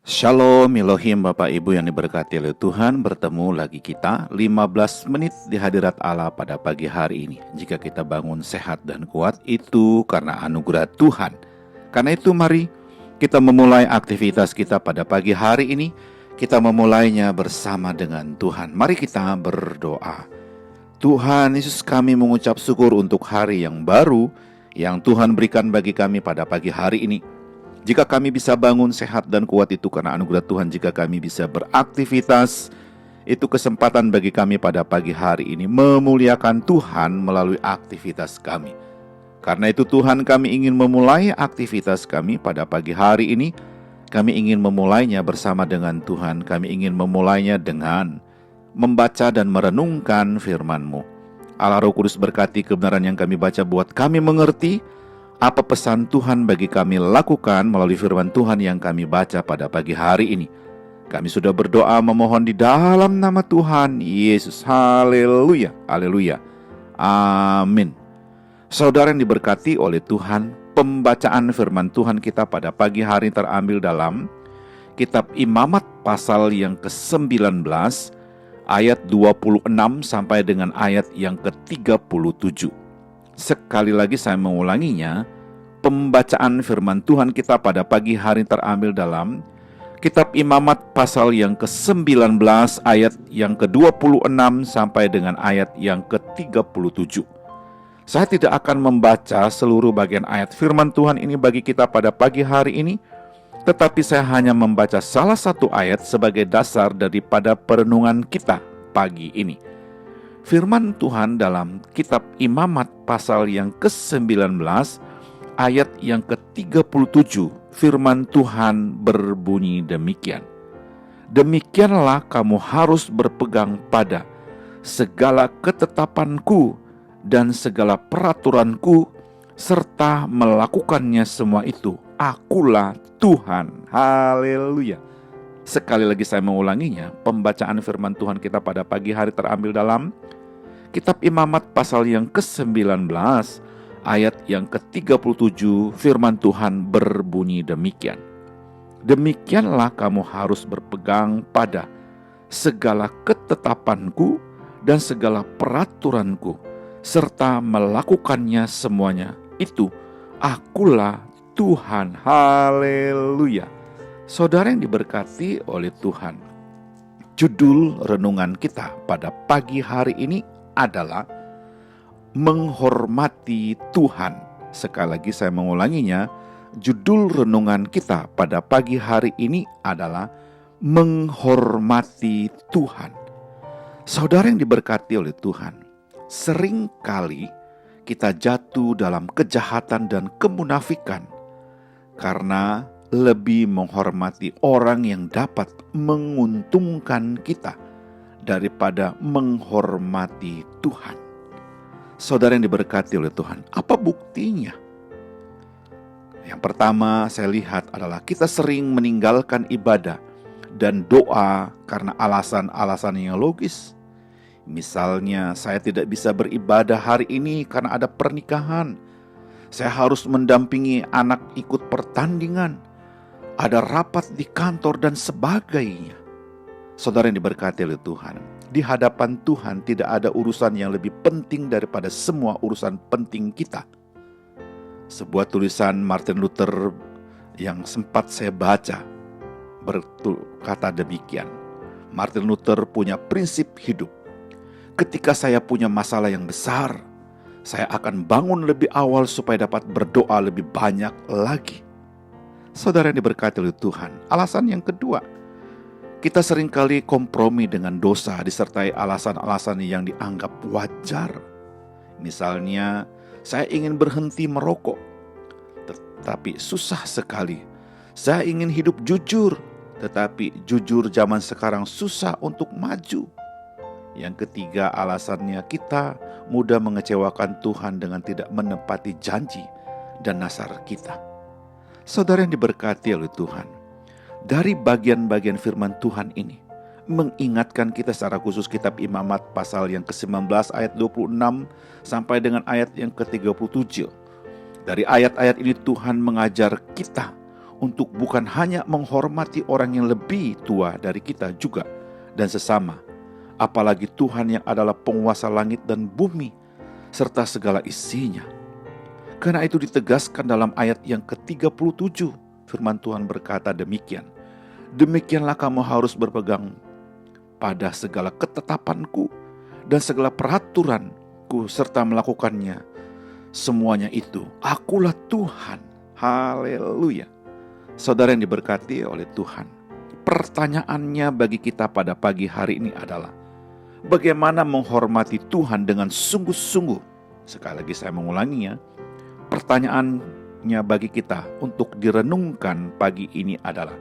Shalom Elohim Bapak Ibu yang diberkati oleh Tuhan. Bertemu lagi kita 15 menit di hadirat Allah pada pagi hari ini. Jika kita bangun sehat dan kuat, itu karena anugerah Tuhan. Karena itu mari kita memulai aktivitas kita pada pagi hari ini. Kita memulainya bersama dengan Tuhan. Mari kita berdoa. Tuhan Yesus, kami mengucap syukur untuk hari yang baru yang Tuhan berikan bagi kami pada pagi hari ini. Jika kami bisa bangun sehat dan kuat, itu karena anugerah Tuhan. Jika kami bisa beraktivitas, itu kesempatan bagi kami pada pagi hari ini memuliakan Tuhan melalui aktivitas kami. Karena itu Tuhan, kami ingin memulai aktivitas kami pada pagi hari ini. Kami ingin memulainya bersama dengan Tuhan. Kami ingin memulainya dengan membaca dan merenungkan firman-Mu. Allah Roh Kudus, berkati kebenaran yang kami baca buat kami mengerti apa pesan Tuhan bagi kami lakukan melalui firman Tuhan yang kami baca pada pagi hari ini. Kami sudah berdoa memohon di dalam nama Tuhan Yesus. Haleluya, haleluya, amin. Saudara yang diberkati oleh Tuhan, pembacaan firman Tuhan kita pada pagi hari terambil dalam kitab Imamat pasal yang ke-19 ayat 26 sampai dengan ayat yang ke-37. Sekali lagi saya mengulanginya, pembacaan firman Tuhan kita pada pagi hari terambil dalam kitab Imamat pasal yang ke-19 ayat yang ke-26 sampai dengan ayat yang ke-37. Saya tidak akan membaca seluruh bagian ayat firman Tuhan ini bagi kita pada pagi hari ini, tetapi saya hanya membaca salah satu ayat sebagai dasar daripada perenungan kita pagi ini. Firman Tuhan dalam kitab Imamat pasal yang ke-19 ayat yang ke-37, firman Tuhan berbunyi demikian. Demikianlah kamu harus berpegang pada segala ketetapanku dan segala peraturanku, serta melakukannya semua itu. Akulah Tuhan. Haleluya. Sekali lagi saya mengulanginya, pembacaan firman Tuhan kita pada pagi hari terambil dalam kitab Imamat pasal yang ke-19 ayat yang ke-37, firman Tuhan berbunyi demikian. Demikianlah kamu harus berpegang pada segala ketetapanku dan segala peraturanku, serta melakukannya semuanya. Itu akulah Tuhan. Haleluya. Saudara yang diberkati oleh Tuhan, judul renungan kita pada pagi hari ini adalah menghormati Tuhan. Sekali lagi saya mengulanginya, judul renungan kita pada pagi hari ini adalah menghormati Tuhan. Saudara yang diberkati oleh Tuhan, seringkali kita jatuh dalam kejahatan dan kemunafikan karena lebih menghormati orang yang dapat menguntungkan kita daripada menghormati Tuhan. Saudara yang diberkati oleh Tuhan, apa buktinya? Yang pertama saya lihat adalah kita sering meninggalkan ibadah dan doa karena alasan-alasan yang logis. Misalnya, saya tidak bisa beribadah hari ini karena ada pernikahan. Saya harus mendampingi anak ikut pertandingan, ada rapat di kantor dan sebagainya. Saudara yang diberkati oleh Tuhan, di hadapan Tuhan tidak ada urusan yang lebih penting daripada semua urusan penting kita. Sebuah tulisan Martin Luther yang sempat saya baca berkata demikian. Martin Luther punya prinsip hidup. Ketika saya punya masalah yang besar, saya akan bangun lebih awal supaya dapat berdoa lebih banyak lagi. Saudara yang diberkati oleh Tuhan, alasan yang kedua, kita seringkali kompromi dengan dosa disertai alasan-alasan yang dianggap wajar. Misalnya, saya ingin berhenti merokok, tetapi susah sekali. Saya ingin hidup jujur, tetapi jujur zaman sekarang susah untuk maju. Yang ketiga, alasannya kita mudah mengecewakan Tuhan dengan tidak menepati janji dan nazar kita. Saudara yang diberkati oleh Tuhan, dari bagian-bagian firman Tuhan ini mengingatkan kita secara khusus kitab Imamat pasal yang ke-19 ayat 26 sampai dengan ayat yang ke-37. Dari ayat-ayat ini Tuhan mengajar kita untuk bukan hanya menghormati orang yang lebih tua dari kita juga dan sesama, apalagi Tuhan yang adalah penguasa langit dan bumi serta segala isinya. Karena itu ditegaskan dalam ayat yang ke-37, firman Tuhan berkata demikian, demikianlah kamu harus berpegang pada segala ketetapanku dan segala peraturanku serta melakukannya. Semuanya itu, akulah Tuhan. Haleluya. Saudara yang diberkati oleh Tuhan, pertanyaannya bagi kita pada pagi hari ini adalah, bagaimana menghormati Tuhan dengan sungguh-sungguh? Sekali lagi saya mengulanginya, pertanyaannya bagi kita untuk direnungkan pagi ini adalah,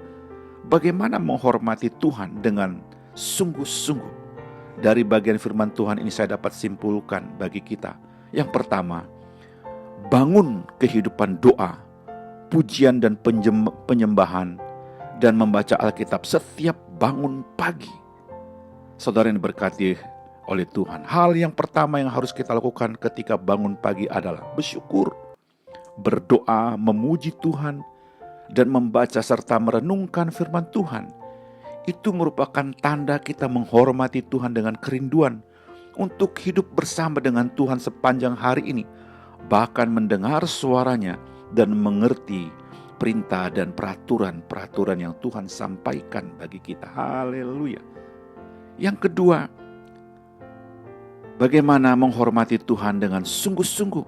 bagaimana menghormati Tuhan dengan sungguh-sungguh? Dari bagian firman Tuhan ini saya dapat simpulkan bagi kita. Yang pertama, bangun kehidupan doa, pujian dan penyembahan, dan membaca Alkitab setiap bangun pagi. Saudara yang diberkati oleh Tuhan, hal yang pertama yang harus kita lakukan ketika bangun pagi adalah bersyukur, berdoa, memuji Tuhan, dan membaca serta merenungkan firman Tuhan. Itu merupakan tanda kita menghormati Tuhan dengan kerinduan untuk hidup bersama dengan Tuhan sepanjang hari ini, bahkan mendengar suaranya dan mengerti perintah dan peraturan-peraturan yang Tuhan sampaikan bagi kita. Haleluya. Yang kedua, bagaimana menghormati Tuhan dengan sungguh-sungguh?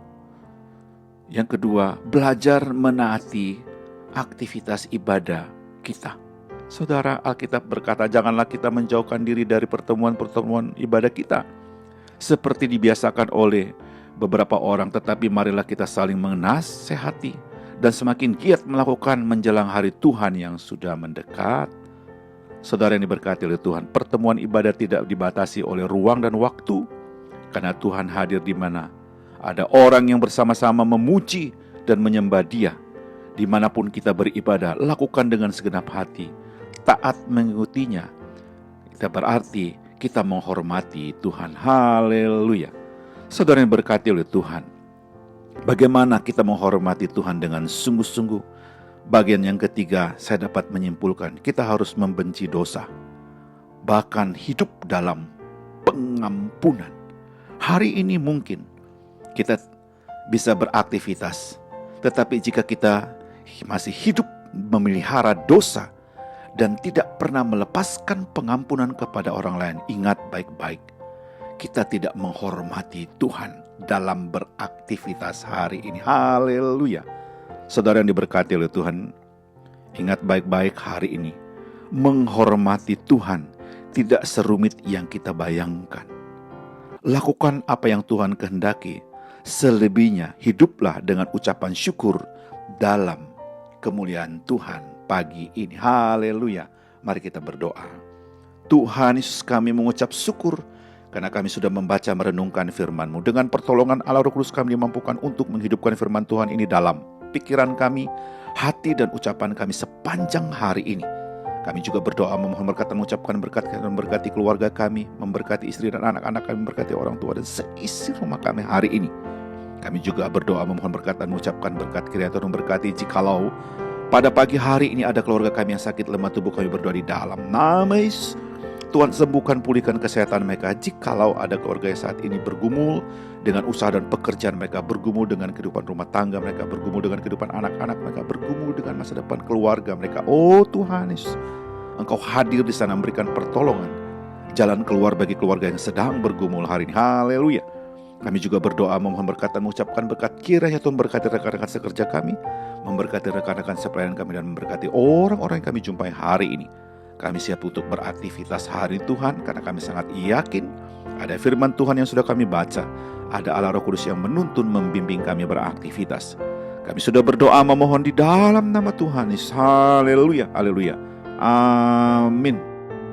Yang kedua, belajar menaati aktivitas ibadah kita. Saudara, Alkitab berkata, janganlah kita menjauhkan diri dari pertemuan-pertemuan ibadah kita seperti dibiasakan oleh beberapa orang, tetapi marilah kita saling menasehati dan semakin giat melakukan menjelang hari Tuhan yang sudah mendekat. Saudara yang diberkati oleh Tuhan, pertemuan ibadah tidak dibatasi oleh ruang dan waktu, karena Tuhan hadir di mana ada orang yang bersama-sama memuji dan menyembah Dia. Dimanapun kita beribadah, lakukan dengan segenap hati, taat mengikutinya. Kita berarti kita menghormati Tuhan. Haleluya. Saudara yang berkati oleh Tuhan, bagaimana kita menghormati Tuhan dengan sungguh-sungguh? Bagian yang ketiga, saya dapat menyimpulkan, kita harus membenci dosa, bahkan hidup dalam pengampunan. Hari ini mungkin kita bisa beraktivitas, tetapi jika kita masih hidup memelihara dosa dan tidak pernah melepaskan pengampunan kepada orang lain, ingat baik-baik, kita tidak menghormati Tuhan dalam beraktivitas hari ini. Haleluya. Saudara yang diberkati oleh Tuhan, ingat baik-baik hari ini, menghormati Tuhan tidak serumit yang kita bayangkan. Lakukan apa yang Tuhan kehendaki, selebihnya hiduplah dengan ucapan syukur dalam kemuliaan Tuhan pagi ini. Haleluya. Mari kita berdoa. Tuhan Yesus, kami mengucap syukur karena kami sudah membaca merenungkan firman-Mu. Dengan pertolongan Allah Roh Kudus kami dimampukan untuk menghidupkan firman Tuhan ini dalam pikiran kami, hati dan ucapan kami sepanjang hari ini. Kami juga berdoa memohon berkat dan mengucapkan berkat dan memberkati keluarga kami, memberkati istri dan anak-anak kami, memberkati orang tua dan seisi rumah kami hari ini. Kami juga berdoa memohon berkat dan mengucapkan berkat kiranya Tuhan memberkati. Jikalau pada pagi hari ini ada keluarga kami yang sakit lemah tubuh, kami berdoa di dalam nama Yesus, Tuhan sembuhkan, pulihkan kesehatan mereka. Jikalau ada keluarga yang saat ini bergumul dengan usaha dan pekerjaan mereka, bergumul dengan kehidupan rumah tangga mereka, bergumul dengan kehidupan anak-anak mereka, bergumul dengan masa depan keluarga mereka, oh Tuhan Yesus, Engkau hadir di sana memberikan pertolongan, jalan keluar bagi keluarga yang sedang bergumul hari ini. Haleluya. Kami juga berdoa memohon berkat dan mengucapkan berkat kiranya Tuhan berkati rekan-rekan sekerja kami, memberkati rekan-rekan sepelayan kami, dan memberkati orang-orang yang kami jumpai hari ini. Kami siap untuk beraktivitas hari Tuhan karena kami sangat yakin ada firman Tuhan yang sudah kami baca, ada Allah Roh Kudus yang menuntun membimbing kami beraktivitas. Kami sudah berdoa memohon di dalam nama Tuhan Yesus. Haleluya, haleluya. Amin.